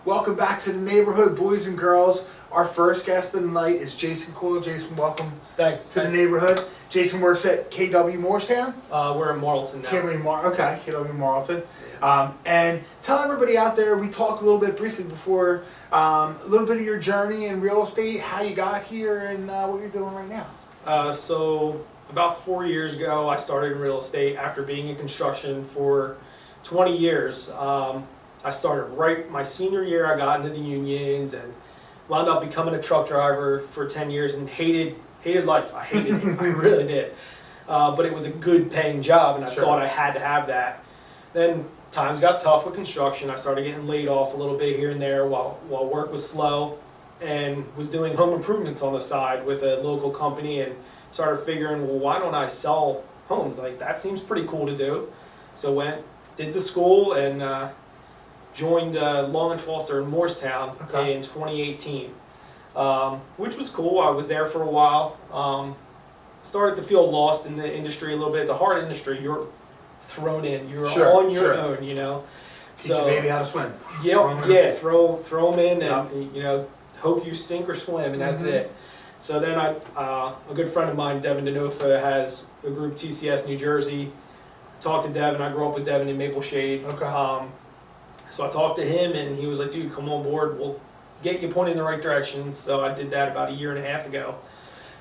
Welcome back to the neighborhood, boys and girls. Our first guest of the night is Jason Coyle. Jason, welcome Thanks. the neighborhood. Jason works at k.a. Morristown? We're in Marlton now. k.a. Marlton. And tell everybody out there, we talked a little bit briefly before, a little bit of your journey in real estate, how you got here, and what you're doing right now. So about 4 years ago, I started in real estate after being in construction for 20 years. I started right my senior year. I got into the unions and wound up becoming a truck driver for 10 years and hated life. I hated it. I really did. But it was a good paying job, and I thought I had to have that. Then times got tough with construction. I started getting laid off a little bit here and there while work was slow, and was doing home improvements on the side with a local company, and started figuring, well, why don't I sell homes? Like, that seems pretty cool to do. So did the school, and joined Long and Foster in Morristown in 2018, which was cool. I was there for a while. Started to feel lost in the industry a little bit. It's a hard industry. You're thrown in. You're on your own, you know. Teach a baby how to swim. Throw them in, and hope you sink or swim, and that's it. So then a good friend of mine, Devin Denofa, has a group, TCS New Jersey. Talked to Devin. I grew up with Devin in Maple Shade. So I talked to him, and he was like, dude, come on board. We'll get you pointed in the right direction. So I did that about 1.5 years ago.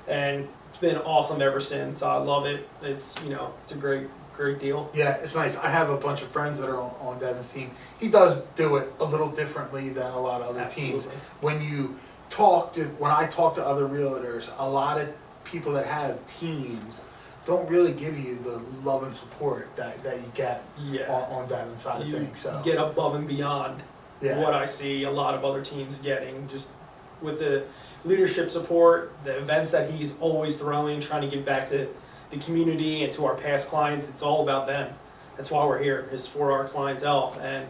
And it's been awesome ever since. I love it. It's a great deal. Yeah, it's nice. I have a bunch of friends that are on Devin's team. He does do it a little differently than a lot of other teams. When I talk to other realtors, a lot of people that have teams don't really give you the love and support that you get on Devin's side of things. So get above and beyond what I see a lot of other teams getting, just with the leadership support, the events that he's always throwing, trying to give back to the community and to our past clients. It's all about them. That's why we're here, is for our clientele, and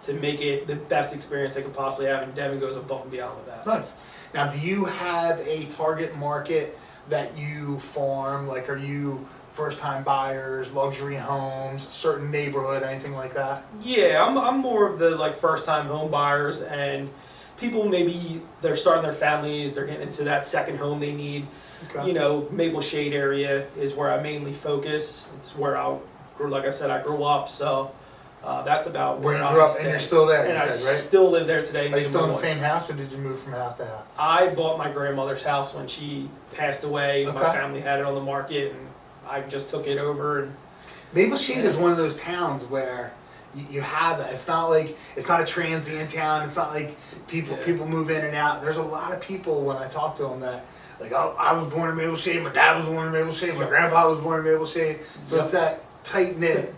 to make it the best experience they could possibly have, and Devin goes above and beyond with that. Nice. Now, do you have a target market that you farm? Like, are you first-time buyers, luxury homes, certain neighborhood, anything like that? Yeah, I'm more of the first-time home buyers, and people maybe they're starting their families, they're getting into that second home they need. Maple Shade area is where I mainly focus. It's where like I said, I grew up, so that's about where you grew up, and you're still there. And you I said, right? still live there today. Are you still in the same house, or did you move from house to house? I bought my grandmother's house when she passed away. My family had it on the market, and I just took it over. And Maple Shade is one of those towns where you have it. It's not a transient town. It's not like people move in and out. There's a lot of people, when I talk to them, that oh, I was born in Maple Shade. My dad was born in Maple Shade. My grandpa was born in Maple Shade. So it's that tight knit,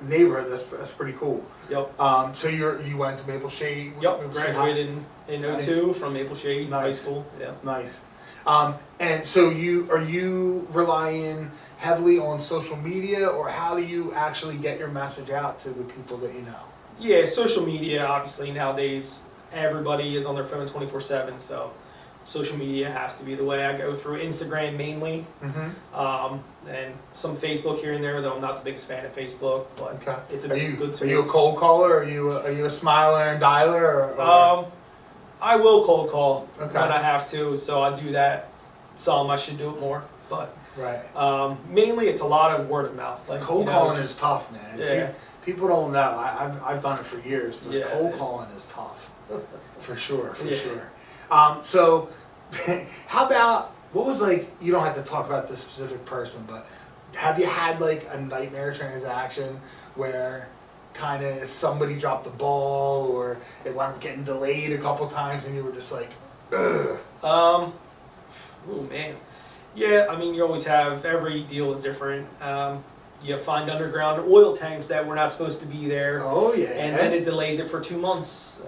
neighborhood. That's pretty cool. So you went to Maple Shade. Graduated in 2002 from Maple Shade High School. Nice. And so are you relying heavily on social media, or how do you actually get your message out to the people that you know? Yeah, social media. Obviously nowadays everybody is on their phone 24/7. So social media has to be the way. I go through Instagram mainly, and some Facebook here and there, though I'm not the biggest fan of Facebook, but it's a good tool. Are you a cold caller? Are you a smiler and dialer? Or? I will cold call when I have to, so I do that. Some I should do it more, but mainly it's a lot of word of mouth. Cold calling is tough, man. Yeah. People don't know. I've done it for years, but cold calling is tough, for sure. So, how about, what was you don't have to talk about this specific person, but have you had a nightmare transaction where kind of somebody dropped the ball, or it wound up getting delayed a couple times and you were just ugh? Oh man. Yeah, I mean, you always have, every deal is different. You find underground oil tanks that were not supposed to be there. Oh yeah. And then it delays it for 2 months.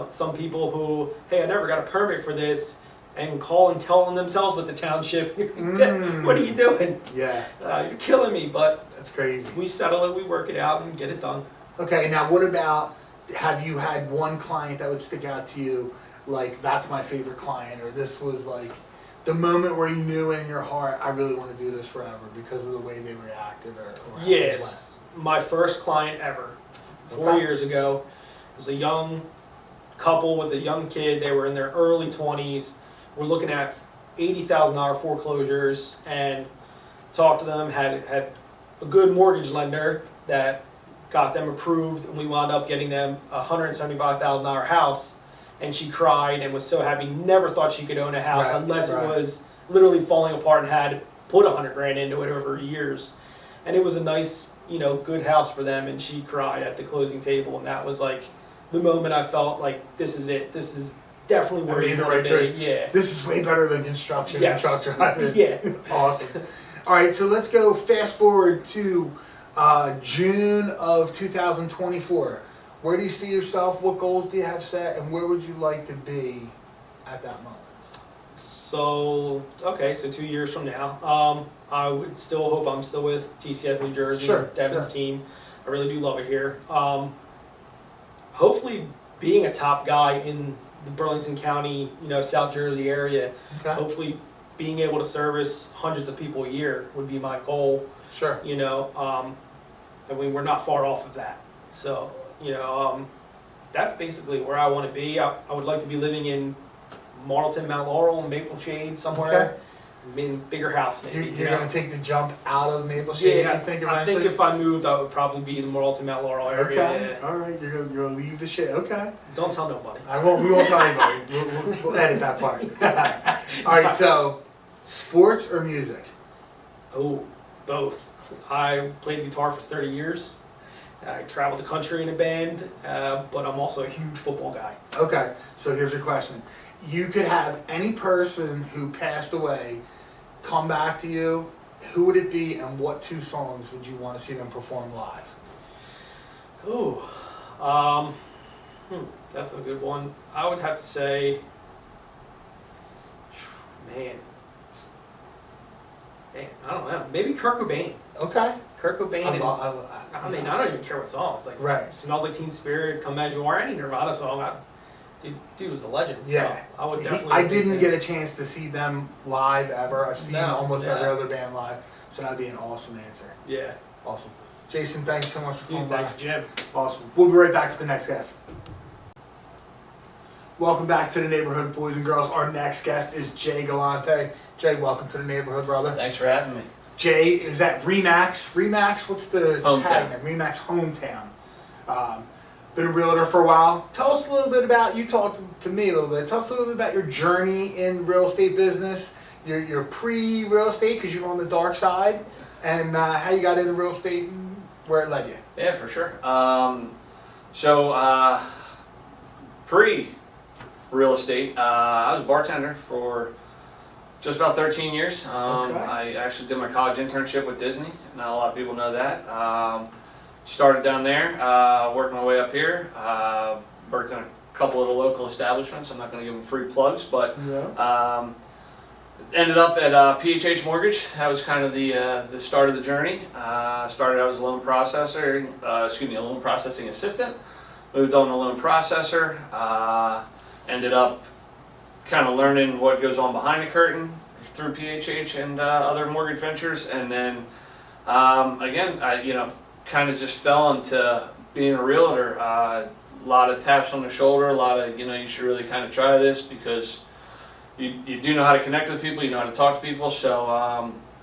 Some people who, hey, I never got a permit for this, and call and tell them themselves with the township, what are you doing? Yeah. You're killing me, but that's crazy. We settle it, we work it out, and get it done. Okay, now what about, have you had one client that would stick out to you, that's my favorite client, or this was the moment where you knew in your heart, I really want to do this forever because of the way they reacted, or yes, my first client ever, 4 years ago. was a young couple with a young kid. They were in their early 20s. We're looking at $80,000 foreclosures, and talked to them, had a good mortgage lender that got them approved, and we wound up getting them a $175,000 house, and she cried and was so happy, never thought she could own a house unless it was literally falling apart and had put $100,000 into it over years. And it was a nice, good house for them, and she cried at the closing table, and that was like the moment I felt like this is it. This is definitely where you want to be. Yeah. This is way better than construction. Yes. And truck driving. Yeah. Awesome. All right, so let's go fast forward to June of 2024. Where do you see yourself? What goals do you have set, and where would you like to be at that month? So 2 years from now, I would still hope I'm still with TCS New Jersey, Devin's team. I really do love it here. Hopefully being a top guy in the Burlington County, South Jersey area. Okay. Hopefully being able to service hundreds of people a year would be my goal. Sure. I mean, we're not far off of that. So, that's basically where I want to be. I would like to be living in Marlton, Mount Laurel, Maple Shade, somewhere. In bigger house, maybe. You're going to take the jump out of Maple Shade, yeah, I think if I moved, I would probably be in the Marlton, Mount Laurel area. Okay. Yeah. All right. You're going to leave the shit. Okay. Don't tell nobody. We won't tell anybody. We'll edit that part. All right. So, sports or music? Oh, both. I played guitar for 30 years. I traveled the country in a band, but I'm also a huge football guy. Okay. So here's your question. You could have any person who passed away come back to you. Who would it be, and what 2 songs would you want to see them perform live? Ooh, that's a good one. I would have to say, man, I don't know. Maybe Kurt Cobain. Okay. Kurt Cobain. I don't even care what song. It's like Smells Like Teen Spirit, Come As You Are, any Nirvana song. Dude was a legend. Yeah. So I would definitely. I didn't get a chance to see them live ever. I've seen almost every other band live, so that'd be an awesome answer. Yeah. Awesome. Jason, thanks so much for coming by. Thanks, Jim. Awesome. We'll be right back with the next guest. Welcome back to the neighborhood, boys and girls. Our next guest is Jay Galante. Jay, welcome to the neighborhood, brother. Thanks for having me. Jay is at Remax. Remax, what's the Hometown. tag name? Remax Hometown. Been a realtor for a while. Tell us a little bit about, you talked to me a little bit, tell us a little bit about your journey in real estate business, your pre-real estate, because you were on the dark side, and how you got into real estate and where it led you. Yeah, for sure. Pre-real estate, I was a bartender for just about 13 years. I actually did my college internship with Disney. Not a lot of people know that. Started down there, worked my way up here, worked in a couple of the local establishments. I'm not going to give them free plugs, but ended up at PHH Mortgage. That was kind of the start of the journey. Started out as a loan processor, a loan processing assistant. Moved on to loan processor. Ended up kind of learning what goes on behind the curtain through PHH and other mortgage ventures, and then again, I kind of just fell into being a realtor. A lot of taps on the shoulder, a lot of you should really kind of try this because you do know how to connect with people, you know how to talk to people. So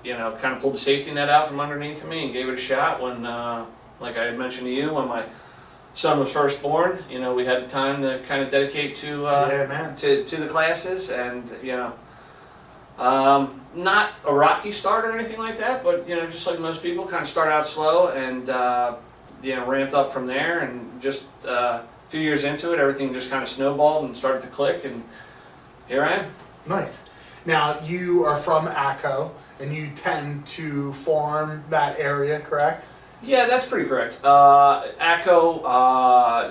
kind of pulled the safety net out from underneath me and gave it a shot when, like I had mentioned to you, when my son was first born. We had the time to kind of dedicate to the classes, and not a rocky start or anything like that, but just like most people, kind of start out slow and ramped up from there, and just a few years into it, everything just kind of snowballed and started to click, and here I am. Nice. Now you are from a.k.a. and you tend to farm that area, correct? Yeah, that's pretty correct. a.k.a.,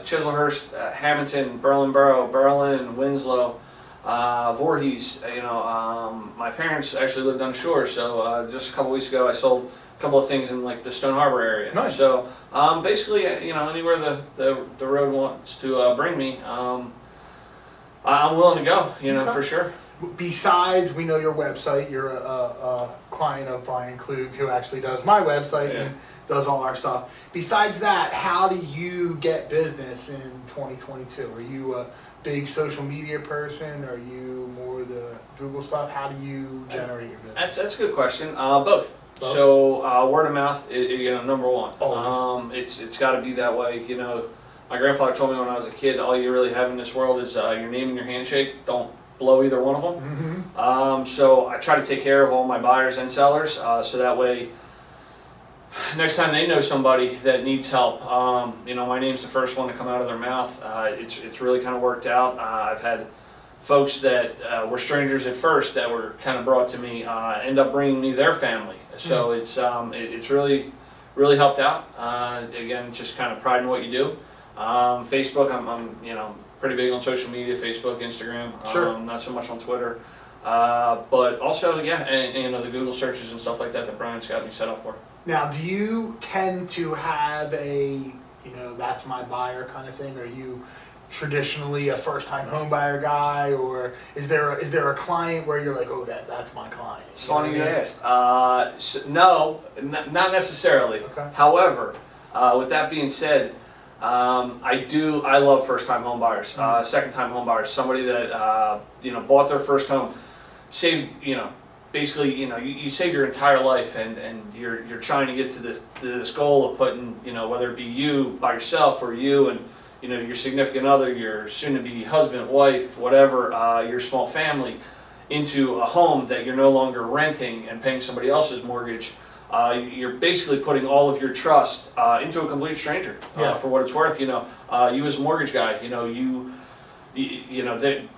Chislehurst, Hamilton, Berlin-Borough, Berlin, Winslow, Voorhees. My parents actually lived on shore, so just a couple weeks ago I sold a couple of things in like the Stone Harbor area. Nice. So basically, anywhere the road wants to bring me, I'm willing to go. Okay. For sure. Besides, we know your website. You're a client of Brian Klug, who actually does my website and does all our stuff. Besides that, how do you get business in 2022? Are you a big social media person? Are you more the Google stuff? How do you generate your business? That's a good question. Both. Both? So word of mouth, number one. Always. It's got to be that way. My grandfather told me when I was a kid, all you really have in this world is your name and your handshake. Don't blow either one of them. Mm-hmm. So I try to take care of all my buyers and sellers, so that way, next time they know somebody that needs help, my name's the first one to come out of their mouth. It's really kind of worked out. I've had folks that were strangers at first that were kind of brought to me, end up bringing me their family. So it's really helped out. Again, just kind of pride in what you do. Facebook, I'm pretty big on social media, Facebook, Instagram, Sure. Not so much on Twitter. But also, and the Google searches and stuff like that Brian's got me set up for. Now, do you tend to have a, that's my buyer kind of thing? Are you traditionally a first-time home buyer guy, or is there a client where you're like, oh, that's my client? It's funny you asked. No, not necessarily. Okay. However, with that being said, I love first-time home buyers, second-time home buyers, somebody that bought their first home, saved, basically, you save your entire life, and you're trying to get to this goal of putting, whether it be you by yourself or you and your significant other, your soon-to-be husband, wife, whatever, your small family, into a home that you're no longer renting and paying somebody else's mortgage. You're basically putting all of your trust into a complete stranger. For what it's worth, you as a mortgage guy,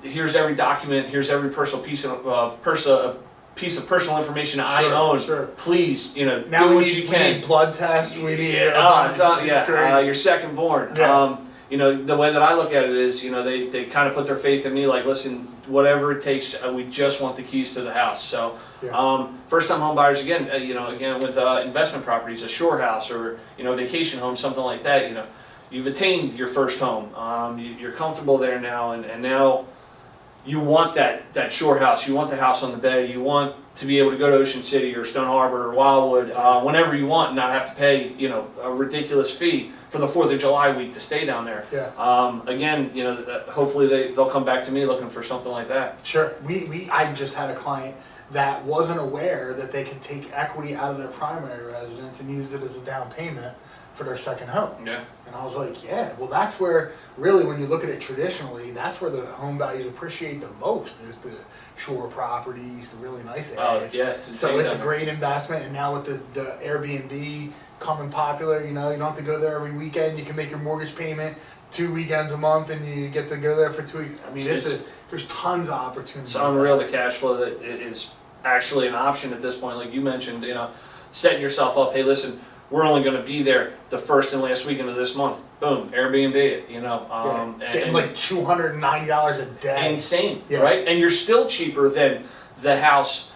here's every document, here's every personal piece of personal information I own. Sure. Please, Now do what you can. We need blood tests. We need. Your second born. Yeah. The way that I look at it is, they kind of put their faith in me. Like, listen, whatever it takes, we just want the keys to the house. So, first-time home buyers, again with investment properties, a shore house or vacation home, something like that. You've attained your first home. You're comfortable there now, and now you want that shore house. You want the house on the bay. You want to be able to go to Ocean City or Stone Harbor or Wildwood whenever you want, and not have to pay a ridiculous fee for the 4th of July week to stay down there. Yeah. Again, hopefully they'll come back to me looking for something like that. Sure. I just had a client that wasn't aware that they could take equity out of their primary residence and use it as a down payment for their second home. Yeah. And I was like, yeah, well, that's where really, when you look at it traditionally, that's where the home values appreciate the most, is the shore properties, the really nice areas. So it's a great investment. And now with the Airbnb coming popular, you don't have to go there every weekend. You can make your mortgage payment 2 weekends a month, and you get to go there for 2 weeks. I mean, there's tons of opportunity. It's unreal, the cash flow that is actually an option at this point. Like you mentioned, setting yourself up. Hey, listen, we're only going to be there the first and last weekend of this month. Boom, Airbnb it. Getting like $290 a day. Insane, right? And you're still cheaper than the house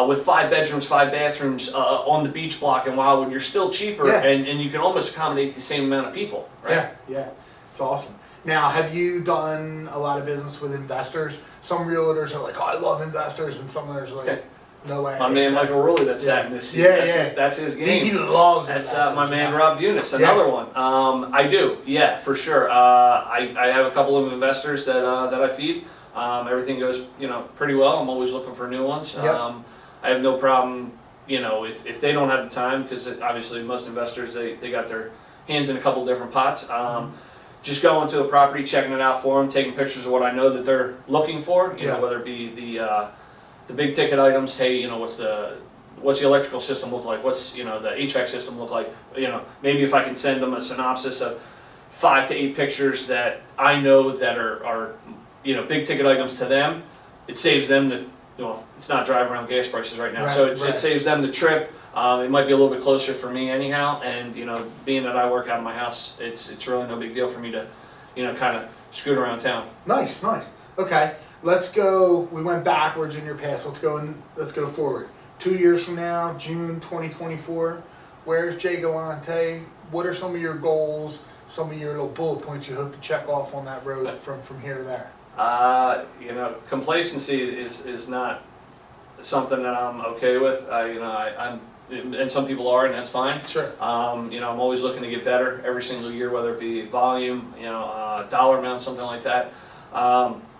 with 5 bedrooms, 5 bathrooms on the beach block in Wildwood. You're still cheaper, and you can almost accommodate the same amount of people, right? Yeah, it's awesome. Now, have you done a lot of business with investors? Some realtors are like, oh, I love investors, and some others are like, no way. My man Michael Rowley that sat in this seat. That's his game. He loves That's my man Rob Bunis, another one. I do, for sure. I have a couple of investors that I feed. Everything goes pretty well. I'm always looking for new ones. I have no problem if they don't have the time, because obviously most investors they got their hands in a couple of different pots. Just going to a property, checking it out for them, taking pictures of what I know that they're looking for. Whether it be the big ticket items. Hey, what's the electrical system look like? What's the HVAC system look like? Maybe if I can send them a synopsis of 5 to 8 pictures that I know that are big ticket items to them, it saves them it's not driving around gas prices right now, it saves them the trip. It might be a little bit closer for me anyhow, and being that I work out of my house, it's really no big deal for me to kind of scoot around town. Nice. Okay, let's go. We went backwards in your past. Let's go forward. 2 years from now, June 2024. Where's Jay Galante? What are some of your goals? Some of your little bullet points you hope to check off on that road from here to there? Complacency is not something that I'm okay with. I'm and some people are, and that's fine. Sure. You know, I'm always looking to get better every single year, whether it be volume, you know, dollar amount, something like that.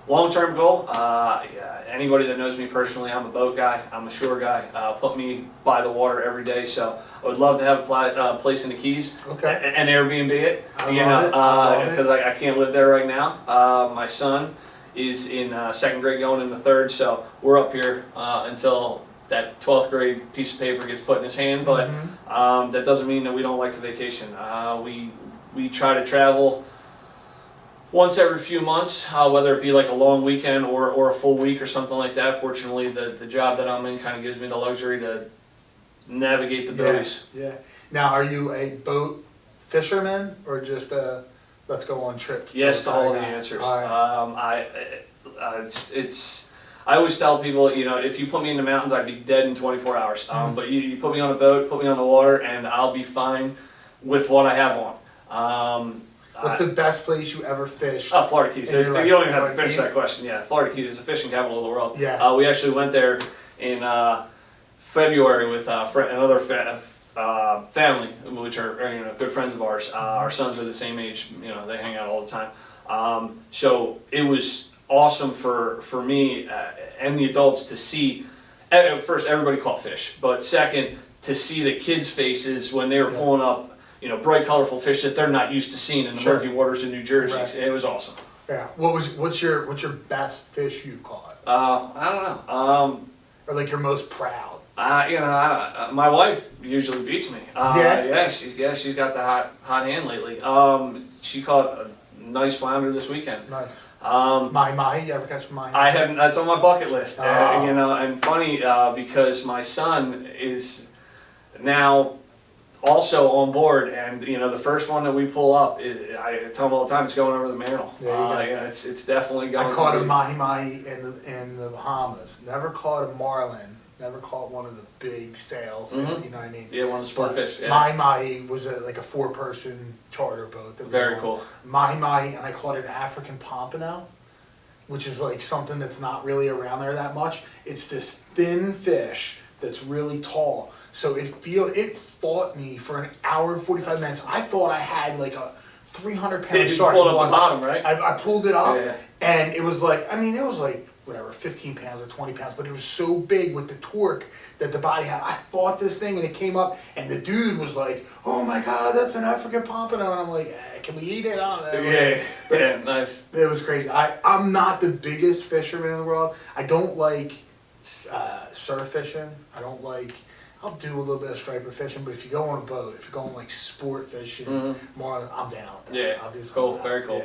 Long-term goal, yeah, anybody that knows me personally, I'm a boat guy, I'm a shore guy. Put me by the water every day, so I would love to have a place in the Keys. Okay. And Airbnb it, because I can't live there right now. My son is in second grade going into third, so we're up here until that 12th grade piece of paper gets put in his hand, but that doesn't mean that we don't like to vacation. We try to travel once every few months, whether it be like a long weekend or a full week or something like that. Fortunately, the job that I'm in kind of gives me the luxury to navigate the buoys. Yeah. Now, are you a boat fisherman or just a let's go on trip? Yes to all of the answers. All right. I always tell people, you know, if you put me in the mountains, I'd be dead in 24 hours. But you put me on a boat, put me on the water, and I'll be fine with what I have on. What's the best place you ever fished? Florida Keys. You don't even have to finish that question. Yeah, Florida Keys is the fishing capital of the world. Yeah. We actually went there in February with another family, which are you know good friends of ours. Our sons are the same age. You know, they hang out all the time. So it was awesome for me and the adults to see. First, everybody caught fish, but second, to see the kids' faces when they were pulling up. You know, bright, colorful fish that they're not used to seeing in the murky waters in New Jersey. Right. It was awesome. Yeah. What's your best fish you caught? I don't know. Or like your most proud? You know, my wife usually beats me. Yeah, she's got the hot hand lately. She caught a nice flounder this weekend. Nice. Mahi, you ever catch mahi? I haven't. That's on my bucket list. Oh. You know, and funny because my son is now also on board, and you know the first one that we pull up, I tell him all the time, it's going over the mantle. Yeah, it's definitely going. I caught a mahi in the Bahamas. Never caught a marlin. Never caught one of the big sail. You know what I mean? Yeah, one of the sport fish. Yeah. Mahi was like a 4-person charter boat. Very cool. Mahi, and I caught an African pompano, which is like something that's not really around there that much. It's this thin fish that's really tall. So it fought me for an hour and 45 minutes. I thought I had like a 300-pound shark. You pulled up the bottom, right? I pulled it up, and it was like, it was like, whatever, 15 pounds or 20 pounds, but it was so big with the torque that the body had. I fought this thing, and it came up, and the dude was like, oh my God, that's an African pompano. And I'm like, can we eat it? I don't know. Yeah, nice. It was crazy. I'm not the biggest fisherman in the world. I don't like surf fishing. I'll do a little bit of striper fishing, but if you go on a boat, if you're going like sport fishing, more, I'm down with that. Yeah, I'll do cool, very cool.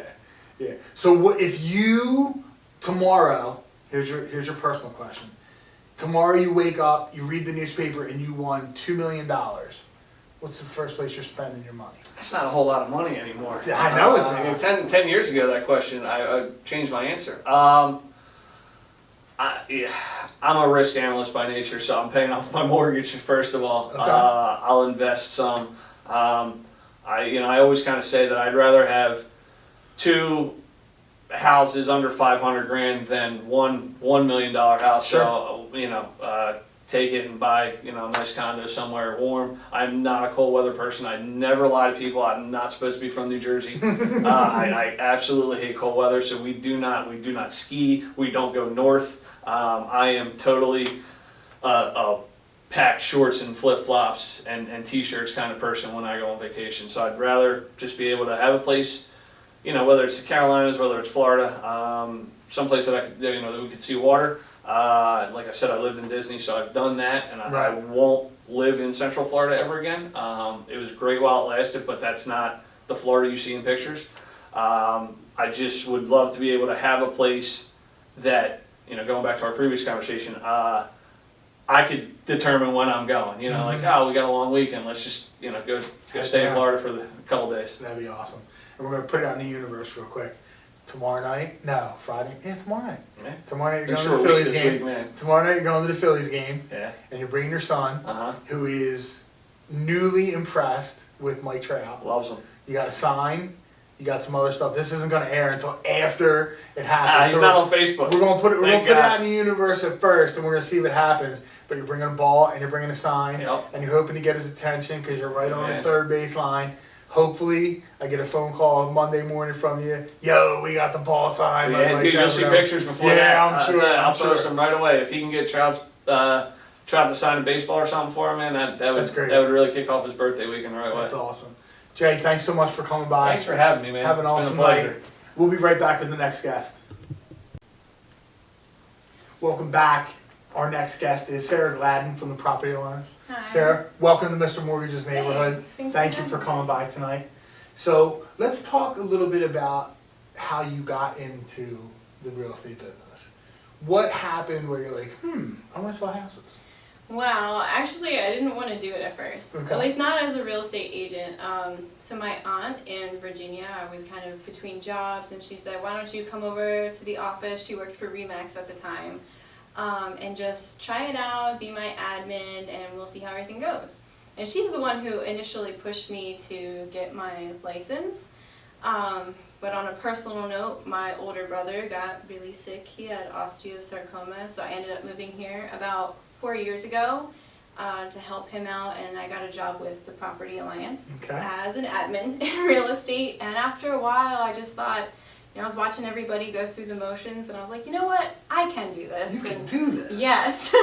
Yeah. So what if you tomorrow? Here's your personal question. Tomorrow you wake up, you read the newspaper, and you won $2 million. What's the first place you're spending your money? That's not a whole lot of money anymore. I know it's not. 10 years ago, that question, I changed my answer. I'm a risk analyst by nature, so I'm paying off my mortgage first of all. Okay. I'll invest some. I always kind of say that I'd rather have 2 houses under 500 grand than $1 million house. Sure. So take it and buy a nice condo somewhere warm. I'm not a cold weather person. I never lie to people. I'm not supposed to be from New Jersey. I absolutely hate cold weather. So we do not ski. We don't go north. I am totally a packed shorts and flip-flops and t-shirts kind of person when I go on vacation. So I'd rather just be able to have a place, whether it's the Carolinas, whether it's Florida, someplace that I could, that we could see water. Like I said, I lived in Disney, so I've done that, and I won't live in Central Florida ever again. It was great while it lasted, but that's not the Florida you see in pictures. I just would love to be able to have a place that, going back to our previous conversation, I could determine when I'm going. Like, oh, we got a long weekend. Let's just, go stay in Florida for a couple days. That'd be awesome. And we're going to put it out in the universe real quick. Tomorrow night? No, Friday. Yeah, tomorrow night. Yeah. Tomorrow night you're going to the Phillies game. Tomorrow night you're going to the Phillies game. Yeah. And you're bringing your son, who is newly impressed with Mike Trout. Loves him. You got a sign. You got some other stuff. This isn't going to air until after it happens. He's not on Facebook. We're going to put Thank it God. out in the universe at first, and we're going to see what happens. But you're bringing a ball and you're bringing a sign, Yep. and you're hoping to get his attention because you're right on the Yeah. third base line. Hopefully, I get a phone call Monday morning from you. Yo, we got the ball sign. Yeah, dude, you'll see pictures before that. Yeah, I'm sure. I'll post them right away. If he can get Trout to sign a baseball or something for him, man, that would That's great. that would really kick off his birthday weekend right away. That's awesome. Jay, thanks so much for coming by. Thanks for having me, man. Have an It's awesome been a pleasure. night. We'll be right back with the next guest. Welcome back. Our next guest is Sarah Gladden from the Property Alliance. Hi. Sarah, welcome to Mr. Mortgage's Neighborhood. Thanks Thank you for coming by tonight. So let's talk a little bit about how you got into the real estate business. What happened where you're like, I want to sell houses? Well, actually, I didn't want to do it at first. Okay. At least not as a real estate agent. So my aunt in Virginia, I was kind of between jobs, and she said, why don't you come over to the office? She worked for Remax at the time. And just try it out, be my admin, and we'll see how everything goes. And she's the one who initially pushed me to get my license. But on a personal note, my older brother got really sick. He had osteosarcoma, so I ended up moving here about 4 years ago to help him out, and I got a job with the Property Alliance as an admin in real estate. And after a while, I just thought, I was watching everybody go through the motions, and I was like, you know what? I can do this. You can do this. Yes.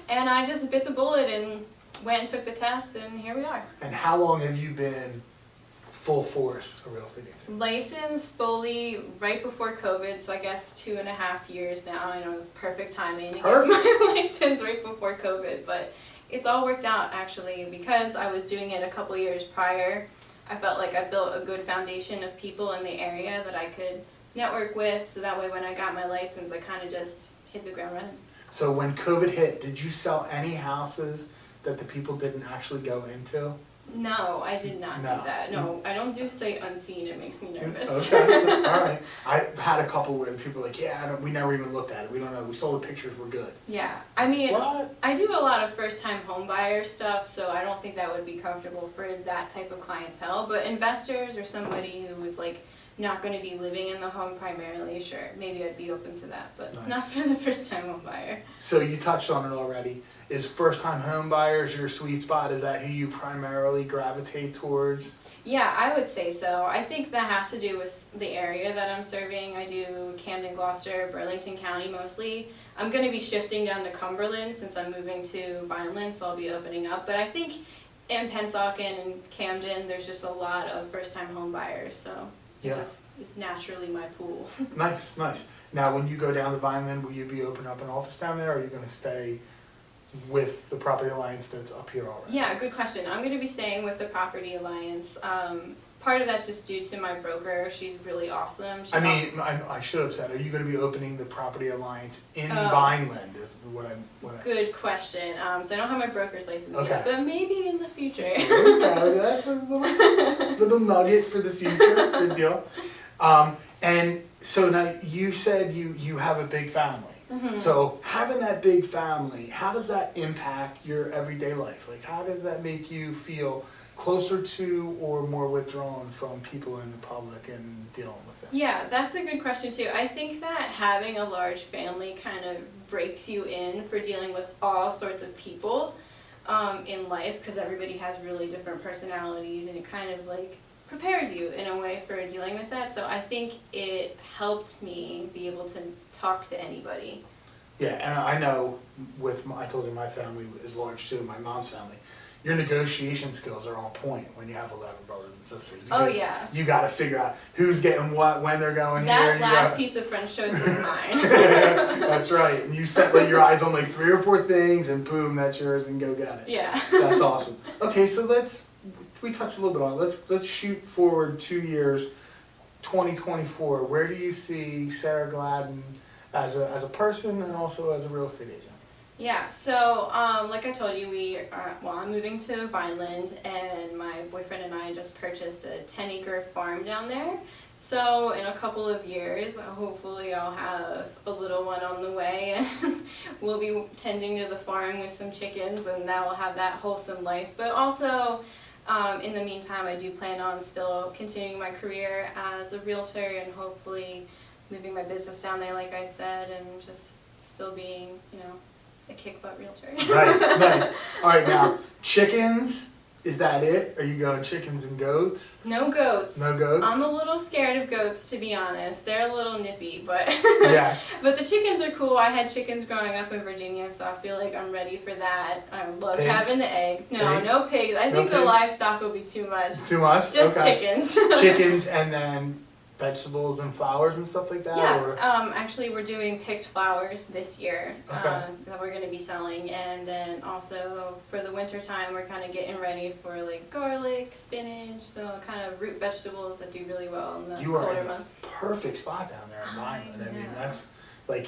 And I just bit the bullet and went and took the test, and here we are. And how long have you been full force a real estate agent? Licensed fully right before COVID, so I guess 2.5 years now. I know it was perfect timing to get my license right before COVID, but it's all worked out actually because I was doing it a couple years prior. I felt like I built a good foundation of people in the area that I could network with, so that way when I got my license, I kind of just hit the ground running. So when COVID hit, did you sell any houses that the people didn't actually go into? No, I did not No. do that. No, I don't do sight unseen. It makes me nervous. Okay, all right. I've had a couple where the people are like, yeah, we never even looked at it. We don't know. We saw the pictures. We're good. Yeah, I mean, What? I do a lot of first-time home buyer stuff, so I don't think that would be comfortable for that type of clientele. But investors or somebody who was like not going to be living in the home primarily, sure, maybe I'd be open to that, but Nice. not for the first-time home buyer. So you touched on it already. Is first-time home buyers your sweet spot? Is that who you primarily gravitate towards? Yeah, I would say so. I think that has to do with the area that I'm serving. I do Camden, Gloucester, Burlington County mostly. I'm going to be shifting down to Cumberland since I'm moving to Vineland, so I'll be opening up. But I think in Pennsauken and Camden, there's just a lot of first-time home buyers, so it just is naturally my pool. Nice, nice. Now, when you go down to Vineland, will you be opening up an office down there, or are you going to stay with the Property Alliance that's up here already? Yeah, good question. I'm going to be staying with the Property Alliance. Part of that's just due to my broker. She's really awesome. I should have said, are you going to be opening the Property Alliance in Vineland? Is what I Good question. So I don't have my broker's license Okay. yet, but maybe in the future. There you go. That's a little nugget for the future. Good deal. And so now you said you have a big family. Mhm. So having that big family, how does that impact your everyday life? Like, how does that make you feel closer to or more withdrawn from people in the public and dealing with them? Yeah, that's a good question too. I think that having a large family kind of breaks you in for dealing with all sorts of people in life, because everybody has really different personalities, and it kind of like prepares you in a way for dealing with that. So I think it helped me be able to talk to anybody. Yeah, and I know I told you my family is large too, my mom's family. Your negotiation skills are on point when you have 11 brothers and sisters. Oh, because yeah. You got to figure out who's getting what, when they're going here. That last piece of French toast is mine. That's right. And you set like your eyes on like 3 or 4 things, and boom, that's yours, and go get it. Yeah. That's awesome. Okay, so we touched a little bit on it. Let's shoot forward 2 years, 2024. Where do you see Sarah Gladden as a person and also as a real estate agent? Yeah, so like I told you, I'm moving to Vineland, and my boyfriend and I just purchased a 10-acre farm down there. So in a couple of years, hopefully I'll have a little one on the way, and we'll be tending to the farm with some chickens, and that will have that wholesome life. But also, In the meantime, I do plan on still continuing my career as a realtor and hopefully moving my business down there, like I said, and just still being, a kick-butt realtor. Nice, nice. All right, now, chickens, is that it? Are you going chickens and goats? No goats. No goats? I'm a little scared of goats, to be honest. They're a little nippy, but Yeah. but the chickens are cool. I had chickens growing up in Virginia, so I feel like I'm ready for that. I love Pigs? having the eggs. No, Pigs? no pigs. I No think the pigs? livestock will be too much. Too much? Just Okay. chickens. Chickens and then vegetables and flowers and stuff like that? Yeah, Or? actually we're doing picked flowers this year Okay. that we're going to be selling, and then also for the winter time we're kind of getting ready for like garlic, spinach, the kind of root vegetables that do really well in the You are colder in the months. perfect spot down there in Vineland. I mean, know. that's like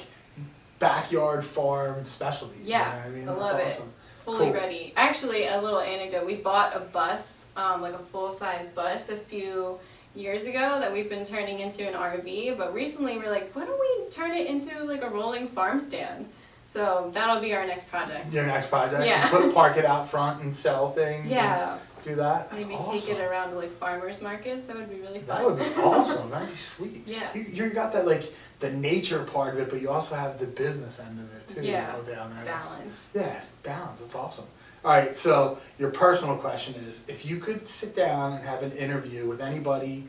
backyard farm specialty. Yeah, You know what I mean? I That's love it. awesome. Fully Cool. ready. Actually, a little anecdote. We bought a bus, like a full-size bus a few years ago that we've been turning into an RV, but recently we're like, why don't we turn it into like a rolling farm stand? So that'll be our next project. Your next project? Yeah. Park it out front and sell things? Yeah. And do that? That's Maybe awesome. take it around to like farmers markets. That would be really fun. That would be awesome. That'd be sweet. Yeah. You got that like the nature part of it, but you also have the business end of it too. Yeah. Down there. That's- Balance. Yeah, it's balance. That's awesome. All right. So your personal question is, if you could sit down and have an interview with anybody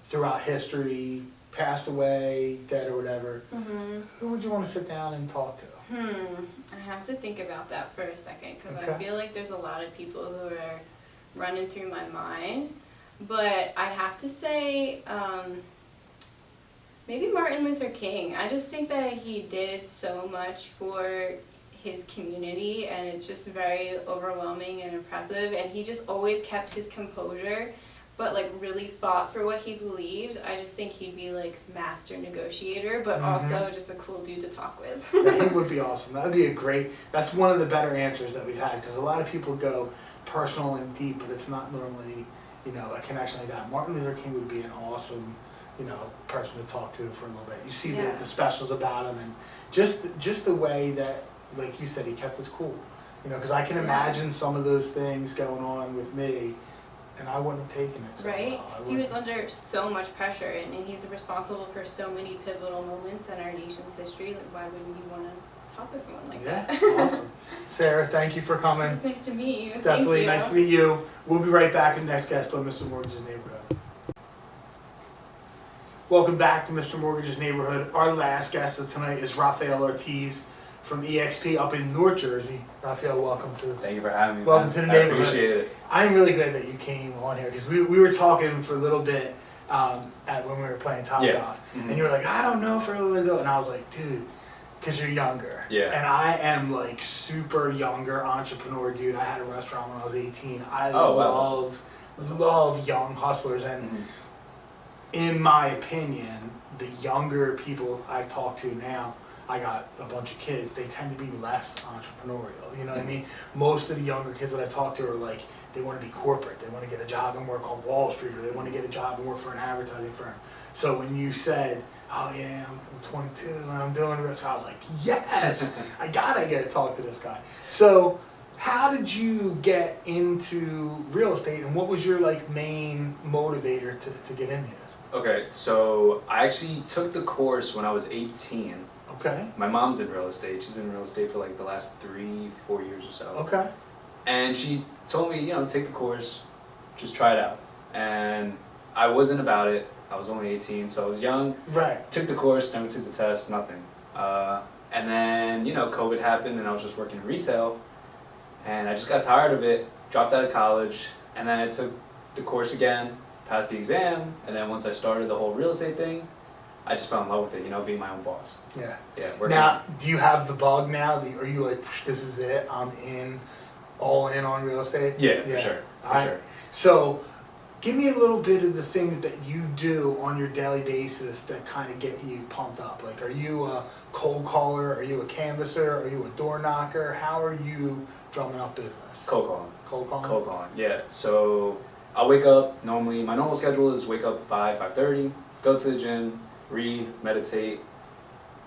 throughout history, passed away, dead or whatever, who would you want to sit down and talk to? I have to think about that for a second because I Okay. feel like there's a lot of people who are running through my mind. But I'd have to say maybe Martin Luther King. I just think that he did so much for his community, and it's just very overwhelming and impressive. And he just always kept his composure, but like really fought for what he believed. I just think he'd be like master negotiator, but also just a cool dude to talk with. That would be awesome. That would be that's one of the better answers that we've had, because a lot of people go personal and deep, but it's not normally, a connection like that. Martin Luther King would be an awesome, person to talk to for a little bit. You see Yeah. the specials about him, and just the way that, like you said, he kept us cool. Because I can imagine some of those things going on with me, and I wouldn't have taken it so Right? well. I He was wouldn't. under so much pressure, and he's responsible for so many pivotal moments in our nation's history. Like, why wouldn't you want to talk with someone like Yeah, that? awesome. Sarah, thank you for It coming. was nice to meet you. Definitely Thank you. nice to meet you. We'll be right back with the next guest on Mr. Mortgage's Neighborhood. Welcome back to Mr. Mortgage's Neighborhood. Our last guest of tonight is Rafael Ortiz from EXP up in North Jersey. Rafael, welcome to Thank you for having me. Welcome man. to the I neighborhood. appreciate it. I'm really glad that you came on here, because we were talking for a little bit when we were playing Top Yeah. Golf. Mhm. And you were like, I don't know if I really do. And I was like, dude, because you're younger. Yeah. And I am like super younger entrepreneur, dude. I had a restaurant when I was 18. I Oh, wow. love young hustlers. And Mhm. in my opinion, the younger people I talk to now, I got a bunch of kids, they tend to be less entrepreneurial. You know what I mean? Most of the younger kids that I talk to are like, they want to be corporate. They want to get a job and work on Wall Street, or they want to get a job and work for an advertising firm. So when you said, oh yeah, I'm 22 and I'm doing this, I was like, yes, I gotta get to talk to this guy. So how did you get into real estate, and what was your like main motivator to get into this? Okay, so I actually took the course when I was 18. Okay, My mom's in real estate. She's been in real estate for like the last 3-4 years or so. okay. And she told me, take the course, just try it out. And I wasn't about it. I was only 18, so I was young. Right. Took the course, never took the test, nothing. And then, COVID happened and I was just working in retail. And I just got tired of it, dropped out of college, and then I took the course again, passed the exam, and then once I started the whole real estate thing, I just fell in love with it, being my own boss. Yeah. Yeah, working. Now, do you have the bug now? Are you like, this is it, I'm all in on real estate? Yeah, for sure, for sure. So, give me a little bit of the things that you do on your daily basis that kind of get you pumped up. Like, are you a cold caller? Are you a canvasser? Are you a door knocker? How are you drumming up business? Cold calling. Cold calling? Cold calling, yeah. So I'll wake up, normally, my normal schedule is wake up 5:30, go to the gym, read, meditate.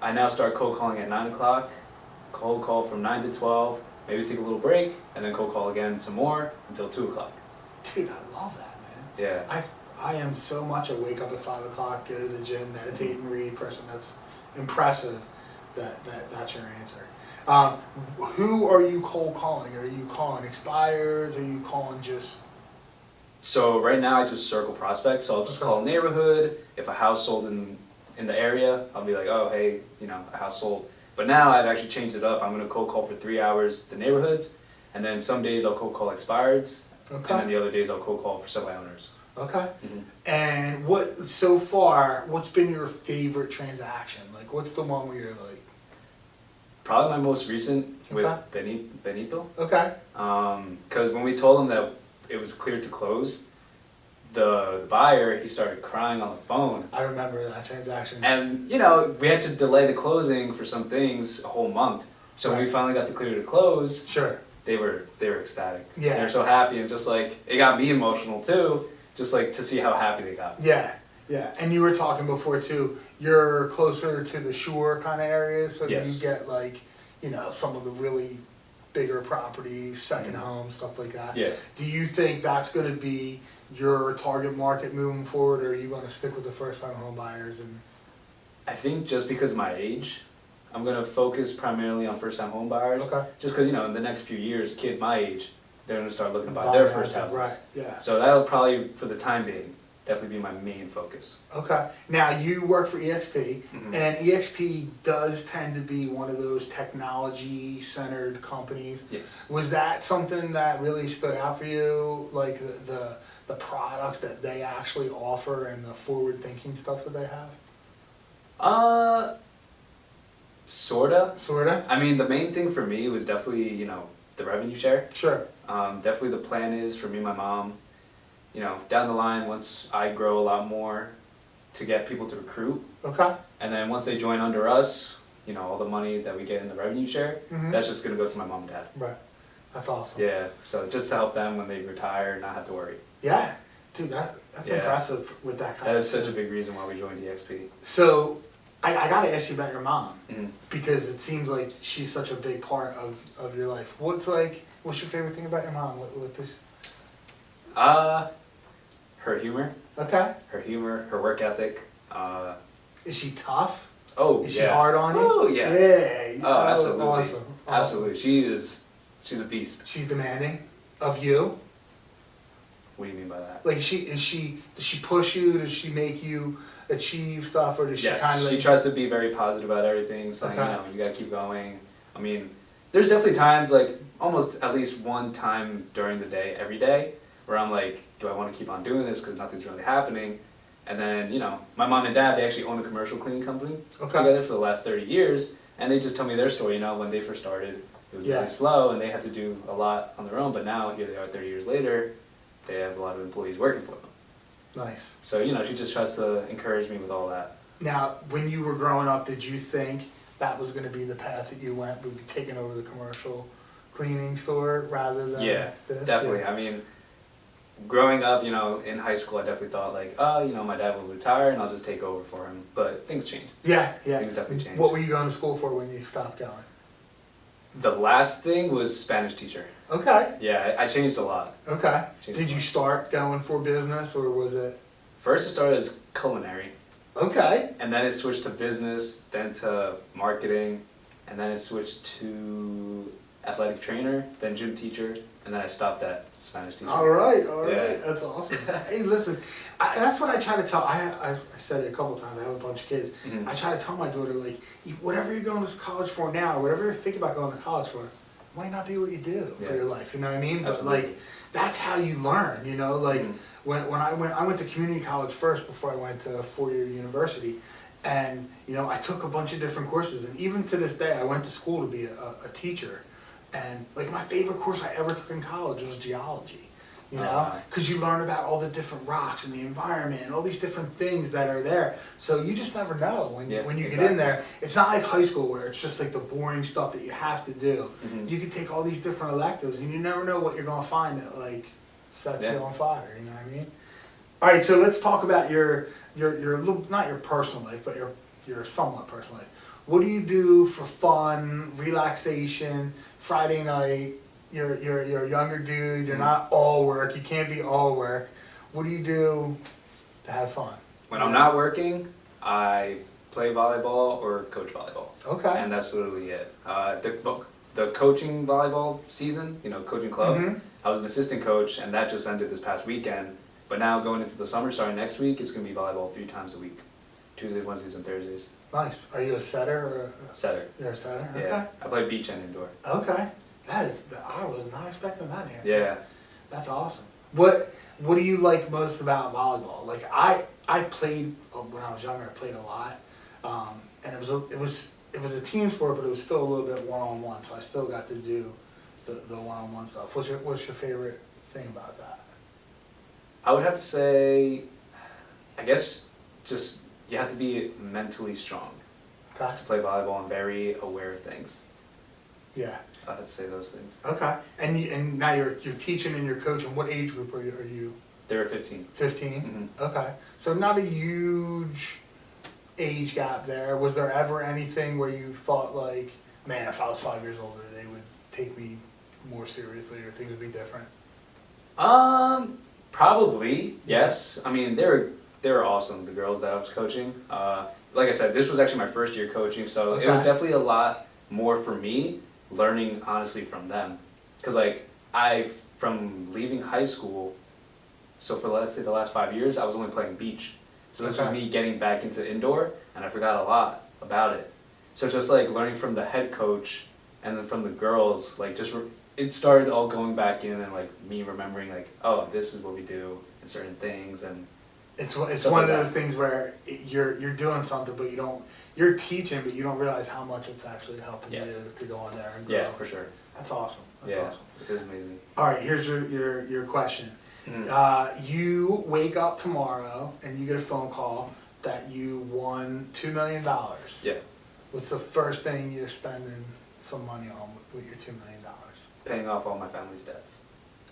I now start cold calling at 9 o'clock, cold call from 9 to 12, maybe take a little break, and then cold call again some more until 2 o'clock. Dude, I love that, man. Yeah. I am so much a wake up at 5 o'clock, go to the gym, meditate and read person. That's impressive. That's your answer. Who are you cold calling? Are you calling expires? Are you calling just? So right now I just circle prospects. So I'll just call neighborhood. If a house sold in the area, I'll be like, oh hey, you know, a house sold. But now I've actually changed it up. I'm gonna cold call for 3 hours the neighborhoods, and then some days I'll cold call expireds, and then the other days I'll cold call for semi-owners. Okay. And what's been your favorite transaction? Like, what's the one where you're like? Probably my most recent with Benito. Okay. Because when we told him that it was clear to close, the buyer, he started crying on the phone. I remember that transaction. And, you know, we had to delay the closing for some things a whole month. So when we finally got the clear to close, Sure. they were ecstatic. Yeah. They were so happy, and just like, it got me emotional too, just like to see how happy they got. Yeah. Yeah. And you were talking before too, you're closer to the shore kind of areas, so Yes. you get like, you know, some of the really bigger properties, second homes, stuff like that. Yeah. Do you think that's going to be your target market moving forward, or are you going to stick with the first time home buyers? And I think just because of my age, I'm going to focus primarily on first time home buyers. Okay. Just because, you know, in the next few years, kids my age, they're going to start looking to buy their first houses. Right. Yeah. So that'll probably, for the time being, definitely be my main focus. Okay. Now you work for EXP, Mhm. and EXP does tend to be one of those technology-centered companies. Yes. Was that something that really stood out for you, like the products that they actually offer and the forward-thinking stuff that they have? Sorta. Sorta. I mean, the main thing for me was definitely, you know, the revenue share. Sure. Definitely the plan is for me and my mom, you know, down the line, once I grow a lot more, to get people to recruit. Okay. And then once they join under us, you know, all the money that we get in the revenue share, Mhm. that's just gonna go to my mom and dad. Right. That's awesome. Yeah, so just to help them when they retire, not have to worry. Yeah. Dude, that's Yeah. impressive with that kind That of is such a big reason why we joined EXP. So, I gotta ask you about your mom, Mhm. because it seems like she's such a big part of your life. What's your favorite thing about your mom? What this? Her humor, Okay. her work ethic. Is she tough? Oh, Is yeah. she hard on you? Oh, yeah. Yeah. Oh, absolutely. Awesome. Absolutely. She's a beast. She's demanding of you. What do you mean by that? Like, does she push you? Does she make you achieve stuff, or does she Yes, kind of? she tries to be very positive about everything, saying, Okay. you know, you gotta keep going. I mean, there's definitely times, like, almost at least one time during the day, every day, where I'm like, do I wanna keep on doing this, because nothing's really happening? And then, you know, my mom and dad, they actually own a commercial cleaning company together for the last 30 years, and they just tell me their story, you know, when they first started, it was really slow, and they had to do a lot on their own, but now, here they are 30 years later, they have a lot of employees working for them. Nice. So, you know, she just tries to encourage me with all that. Now, when you were growing up, did you think that was going to be the path that you went? Would be taking over the commercial cleaning store rather than this? Definitely. I mean, growing up, you know, in high school, I definitely thought like, oh, you know, my dad will retire and I'll just take over for him. But things changed. Yeah. Things definitely changed. What were you going to school for when you stopped going? The last thing was Spanish teacher. Okay. Yeah, I changed a lot. Okay. Changed Did a you lot. start going for business, or was it? First, it started as culinary, Okay. and then it switched to business, then to marketing, and then it switched to athletic trainer, then gym teacher, and then I stopped at Spanish teacher. All right. Yeah. That's awesome. Hey, listen, that's what I try to tell. I said it a couple of times. I have a bunch of kids. Mhm. I try to tell my daughter, like, whatever you're going to college for now, whatever you're thinking about going to college for, might not be what you do for your life. You know what I mean? Absolutely. But like, that's how you learn. You know, like Mhm. when I went to community college first before I went to a 4-year university, and you know, I took a bunch of different courses, and even to this day, I went to school to be a teacher. And like, my favorite course I ever took in college was geology. You know, because you learn about all the different rocks and the environment and all these different things that are there. So you just never know when you get in there. It's not like high school where it's just like the boring stuff that you have to do. Mhm. You can take all these different electives, and you never know what you're going to find that like sets you on fire. You know what I mean? All right, so let's talk about your little, not your personal life, but your somewhat personal life. What do you do for fun, relaxation, Friday night? you're a younger dude. You're not all work. You can't be all work. What do you do to have fun? When I'm not working, I play volleyball or coach volleyball. Okay. And that's literally it. The coaching volleyball season, coaching club, I was an assistant coach, and that just ended this past weekend. But now going into the summer, starting next week, it's going to be volleyball 3 times a week. Tuesdays, Wednesdays, and Thursdays. Nice. Are you a setter or Setter. You're a setter? Okay. Yeah. I play beach and indoor. Okay. I was not expecting that answer. Yeah. That's awesome. What do you like most about volleyball? Like I played when I was younger. I played a lot, and it was a team sport, but it was still a little bit one-on-one. So I still got to do the one-on-one stuff. What's your favorite thing about that? I would have to say, I guess just you have to be mentally strong Okay. to play volleyball and very aware of things. Yeah. I have to say those things. Okay. And now you're teaching and you're coaching. What age group are you? They're 15. 15? Okay. So not a huge age gap there. Was there ever anything where you thought like, man, if I was 5 years older, they would take me more seriously or things would be different? Probably, yes. I mean, they were awesome, the girls that I was coaching. Like I said, this was actually my first year coaching, so it was Okay. definitely a lot more for me learning honestly from them. Because from leaving high school, so for let's say the last 5 years, I was only playing beach. So this was Okay. me getting back into indoor, and I forgot a lot about it. So just like learning from the head coach and then from the girls, like it started all going back in and like me remembering like, oh, this is what we do in certain things, and It's Stuff one like of that. those things where you're doing something, but you're teaching, but you don't realize how much it's actually helping Yes. you to go in there and grow. yeah, for sure. That's awesome. That's Yeah, awesome. it is amazing. All right, here's your question. You wake up tomorrow and you get a phone call that you won $2 million. Yeah, What's the first thing you're spending some money on with your $2 million? paying off all my family's debts.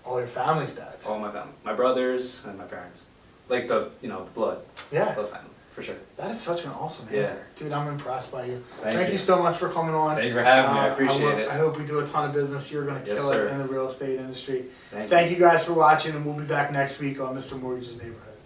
All your family's debts. All my family, my brothers and my parents, like the blood Yeah, family, for sure. that is such an awesome Yeah. answer. Dude, I'm impressed by you. Thank Thank you. you so much for coming on. Thank you for having me. I appreciate I it. hope we do a ton of business. You're going to Yes, kill sir. it in the real estate industry. Thank you. Thank you guys for watching, and we'll be back next week on Mr. Mortgage's Neighborhood.